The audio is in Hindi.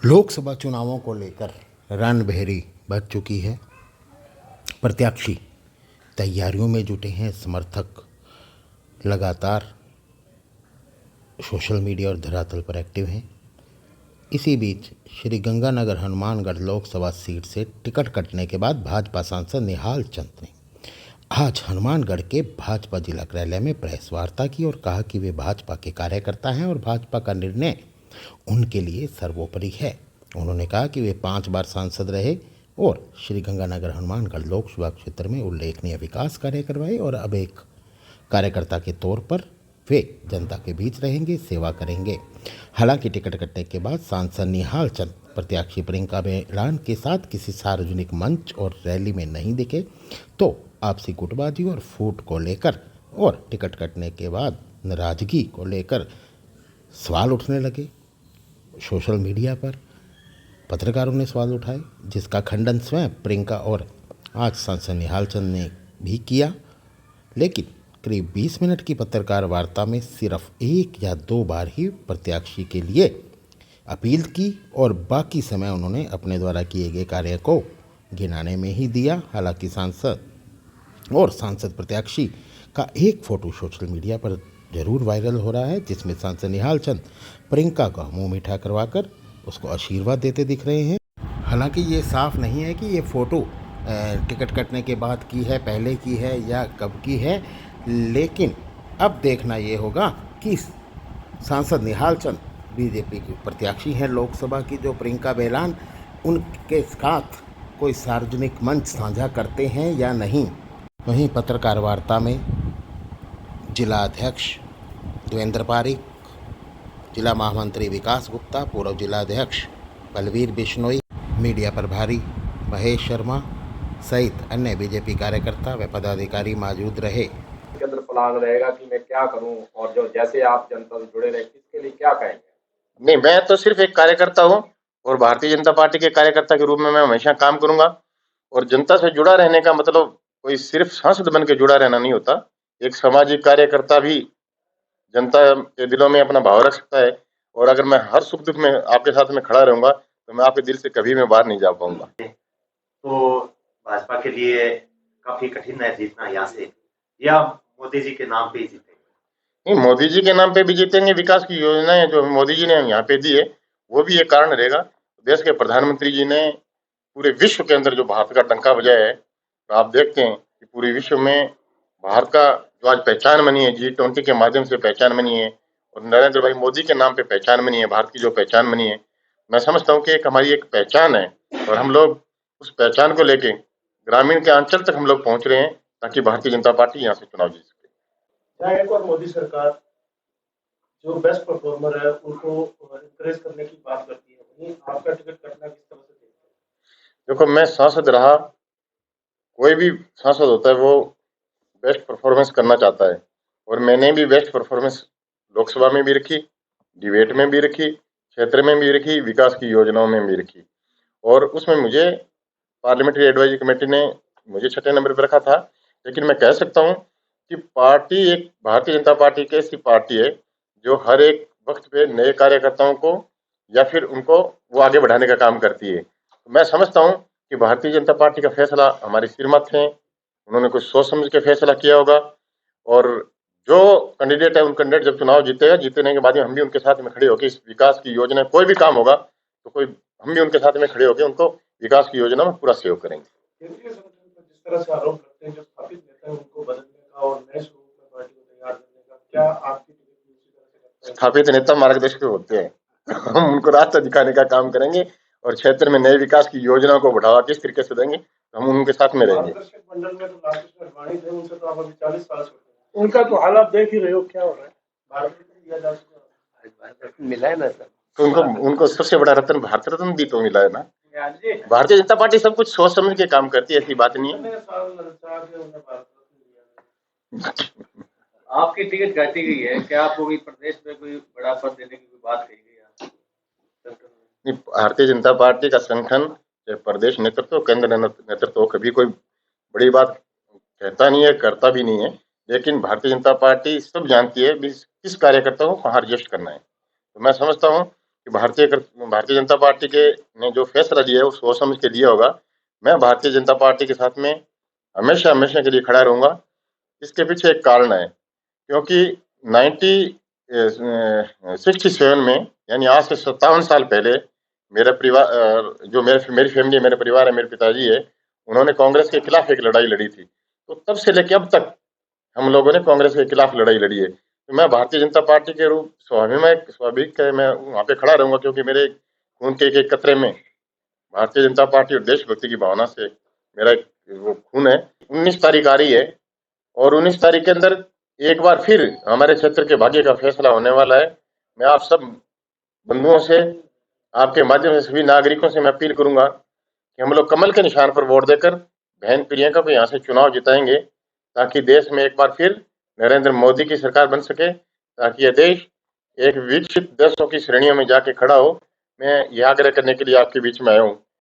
लोकसभा चुनावों को लेकर रणभेरी बज चुकी है। प्रत्याशी तैयारियों में जुटे हैं। समर्थक लगातार सोशल मीडिया और धरातल पर एक्टिव हैं। इसी बीच श्री गंगानगर हनुमानगढ़ लोकसभा सीट से टिकट कटने के बाद भाजपा सांसद निहाल चंद ने आज हनुमानगढ़ के भाजपा जिला कार्यालय में प्रेस वार्ता की और कहा कि वे भाजपा के कार्यकर्ता हैं और भाजपा का निर्णय उनके लिए सर्वोपरि है। उन्होंने कहा कि वे 5 बार सांसद रहे और श्री गंगानगर हनुमानगढ़ लोकसभा क्षेत्र में उल्लेखनीय विकास कार्य करवाए और अब एक कार्यकर्ता के तौर पर वे जनता के बीच रहेंगे, सेवा करेंगे। हालांकि टिकट कटने के बाद सांसद निहाल चंद प्रत्याशी प्रियंका बेलान के साथ किसी सार्वजनिक मंच और रैली में नहीं दिखे तो आपसी गुटबाजी और फूट को लेकर और टिकट कटने के बाद नाराजगी को लेकर सवाल उठने लगे। सोशल मीडिया पर पत्रकारों ने सवाल उठाए, जिसका खंडन स्वयं प्रियंका और आज सांसद निहाल चंद ने भी किया। लेकिन करीब 20 मिनट की पत्रकार वार्ता में सिर्फ 1 या 2 बार ही प्रत्याशी के लिए अपील की और बाकी समय उन्होंने अपने द्वारा किए गए कार्य को गिनाने में ही दिया। हालांकि सांसद प्रत्याशी का एक फोटो सोशल मीडिया पर जरूर वायरल हो रहा है, जिसमें सांसद निहाल चंद प्रियंका का मुंह मीठा करवाकर उसको आशीर्वाद देते दिख रहे हैं। हालांकि ये साफ नहीं है कि ये फ़ोटो टिकट कटने के बाद की है, पहले की है या कब की है, लेकिन अब देखना ये होगा कि सांसद निहाल चंद बीजेपी के प्रत्याशी हैं लोकसभा की, जो प्रियंका बेलान उनके साथ कोई सार्वजनिक मंच साझा करते हैं या नहीं। वहीं पत्रकार वार्ता में जिला अध्यक्ष देवेंद्र पारिक, जिला महामंत्री विकास गुप्ता, पूर्व जिलाध्यक्ष बलवीर बिश्नोई, मीडिया प्रभारी महेश शर्मा सहित अन्य बीजेपी कार्यकर्ता व पदाधिकारी मौजूद रहे। के अंदर प्लान रहेगा कि मैं क्या करूं और जो जैसे आप जनता से जुड़े रहे, इसके लिए क्या कहेंगे? नहीं, मैं तो सिर्फ एक कार्यकर्ता हूं और भारतीय जनता पार्टी के कार्यकर्ता के रूप में मैं हमेशा काम करूंगा। और जनता से जुड़ा रहने का मतलब कोई सिर्फ सांसद बन के जुड़ा रहना नहीं होता। एक सामाजिक कार्यकर्ता भी जनता के दिलों में अपना भाव रख सकता है। और अगर मैं हर सुख दुख में आपके साथ में खड़ा रहूंगा तो मैं आपके दिल से कभी मैं बाहर नहीं जा पाऊंगा। तो भाजपा के लिए काफी कठिन है जीतना यहाँ से, या मोदी जी के नाम पे ही जीतेंगे? नहीं, मोदी जी के नाम पे भी जीतेंगे। विकास की योजनाएं जो मोदी जी ने यहाँ पे दी है वो भी एक कारण रहेगा। देश के प्रधानमंत्री जी ने पूरे विश्व के अंदर जो भारत का डंका बजाया है, तो आप देखते हैं कि पूरे विश्व में भारत का जो आज पहचान बनी है, G20 के माध्यम से पहचान बनी है और नरेंद्र भाई मोदी के नाम पे पहचान बनी है, भारत की जो पहचान बनी है, मैं समझता हूँ कि एक हमारी एक पहचान है और हम लोग उस पहचान को लेके ग्रामीण के अंचल तक हम लोग पहुंच रहे हैं ताकि भारतीय जनता पार्टी यहाँ से चुनाव जीत सके। एक और मोदी सरकार जो बेस्ट परफॉर्मर है उनको इंकरेज करने की बात करती है, वहीं आपका टिकट कटना किस तरह से देखते हैं? देखो, मैं सांसद रहा, कोई भी सांसद होता है वो बेस्ट परफॉर्मेंस करना चाहता है और मैंने भी बेस्ट परफॉर्मेंस लोकसभा में भी रखी, डिबेट में भी रखी, क्षेत्र में भी रखी, विकास की योजनाओं में भी रखी। और उसमें मुझे पार्लियामेंट्री एडवाइजरी कमेटी ने मुझे 6 नंबर पर रखा था। लेकिन मैं कह सकता हूं कि पार्टी एक भारतीय जनता पार्टी की ऐसी पार्टी है जो हर एक वक्त पे नए कार्यकर्ताओं को या फिर उनको वो आगे बढ़ाने का काम करती है। मैं समझता हूं कि भारतीय जनता पार्टी का फैसला हमारे सिर मत्थे है, उन्होंने कुछ सोच समझ के फैसला किया होगा और जो कैंडिडेट है उन कैंडिडेट जब चुनाव जीतेगा, जीतने के बाद में हम भी उनके साथ में खड़े होकर इस विकास की योजना, कोई भी काम होगा तो कोई हम भी उनके साथ में खड़े होकर उनको विकास की योजना में पूरा सहयोग करेंगे। केंद्रीय संगठन पर जिस तरह से आरोप करते हैं जो स्थापित नेता है उनको बदलने का और नए स्वरूप में पार्टी को तैयार करने का, क्या आपकी टिकट भी उसी तरह से करता है? स्थापित नेता मार्गदर्शक होते हैं हम उनको रास्ता दिखाने का काम करेंगे और क्षेत्र में नए विकास की योजनाओं को बढ़ावा किस तरीके से देंगे तो हम उनके साथ में रहेंगे। मार्गदर्शक मंडल में तो लालकृष्ण आडवाणी थे, उनसे तो आप अभी 40 साल से हैं। उनका तो हालात देख ही रहे हो क्या हो रहा है। भारत रत्न दिया जा चुका है, मिला है ना सर, तो उनको सबसे बड़ा रत्न भारत रत्न भी तो मिला है ना। भारतीय जनता पार्टी सब कुछ सोच समझ के काम करती है, ऐसी बात नहीं है। आपकी टिकट काटी गई है, क्या आपको भी प्रदेश में कोई बड़ा पद देने की कोई बात कही गई है? भारतीय जनता पार्टी का संगठन, प्रदेश नेतृत्व, केंद्र नेतृत्व कभी कोई बड़ी बात कहता नहीं है, करता भी नहीं है। लेकिन भारतीय जनता पार्टी सब जानती है किस कार्यकर्ता को कहाँ एडजस्ट करना है। तो मैं समझता हूँ कि भारतीय जनता पार्टी के ने जो फैसला लिया है वो सोच समझ के लिया होगा। मैं भारतीय जनता पार्टी के साथ में हमेशा हमेशा के लिए खड़ा रहूंगा। इसके पीछे एक कारण है, क्योंकि 1967 में, यानी आज से 57 साल पहले, मेरा परिवार, जो मेरी फैमिली, मेरा परिवार है, मेरे पिताजी है, उन्होंने कांग्रेस के खिलाफ एक लड़ाई लड़ी थी। तो तब से लेकर अब तक हम लोगों ने कांग्रेस के खिलाफ लड़ाई लड़ी है। तो मैं भारतीय जनता पार्टी के रूप स्वाभाविक है, मैं वहां पे खड़ा रहूंगा, क्योंकि मेरे खून के एक कतरे में भारतीय जनता पार्टी और देशभक्ति की भावना से मेरा वो खून है। 19 तारीख आ रही है और 19 तारीख के अंदर एक बार फिर हमारे क्षेत्र के भाग्य का फैसला होने वाला है। मैं आप सब बंधुओं से, आपके माध्यम से सभी नागरिकों से मैं अपील करूंगा कि हम लोग कमल के निशान पर वोट देकर बहन प्रियंका को यहाँ से चुनाव जिताएंगे, ताकि देश में एक बार फिर नरेंद्र मोदी की सरकार बन सके, ताकि यह देश एक विकसित देशों की श्रेणियों में जाके खड़ा हो। मैं यह आग्रह करने के लिए आपके बीच में आया हूँ।